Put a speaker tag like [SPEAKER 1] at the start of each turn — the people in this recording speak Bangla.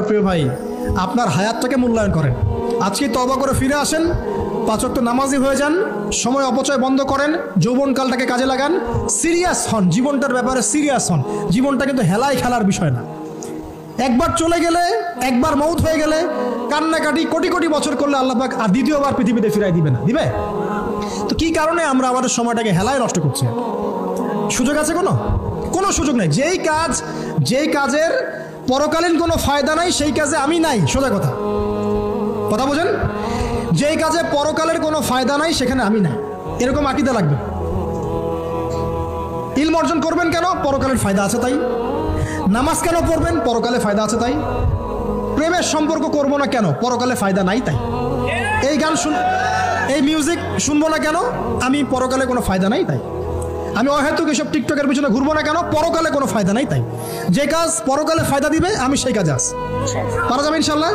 [SPEAKER 1] প্রিয় ভাই, আপনার হায়াতটাকে মূল্যায়ন করেন। আজকে তওবা করে ফিরে আসেন, 5 ওয়াক্ত নামাজি হয়ে যান, সময় অপচয় বন্ধ করেন, যৌবনকালটাকে কাজে লাগান, সিরিয়াস হন, জীবনটার ব্যাপারে সিরিয়াস হন। জীবনটা কিন্তু হেলায় খেলার বিষয় না। একবার চলে গেলে, একবার মৌত হয়ে গেলে কান্নাকাটি কোটি কোটি বছর করলে আল্লাহ পাক আর দ্বিতীয়বার পৃথিবীতে ফিরাই দিবে না, দিবে? তো কি কারণে আমরা আমাদের সময়টাকে হেলায় নষ্ট করছি? সুযোগ আছে? কোনো সুযোগ নেই। যেই কাজের পরকালীন কোনো ফায়দা নাই সেই কাজে আমি নাই। সোজা কথা বোঝেন? যেই কাজে পরকালের কোনো ফায়দা নাই সেখানে আমি নাই, এরকম আকীদা লাগবে। ইলম অর্জন করবেন কেন? পরকালের ফায়দা আছে তাই। নামাজ কেন পড়বেন? পরকালে ফায়দা আছে তাই। প্রেমের সম্পর্ক করবো না কেন? পরকালে ফায়দা নাই তাই। এই গান এই মিউজিক শুনবো না কেন? আমি পরকালে কোনো ফায়দা নাই তাই। আমি অহেতুক এসব টিকটকের পিছনে ঘুরবো না কেন? পরকালে কোনো ফায়দা নাই তাই। যে কাজ পরকালে ফায়দা দিবে আমি সেই কাজে আছি। পারা যাবে ইনশাল্লাহ।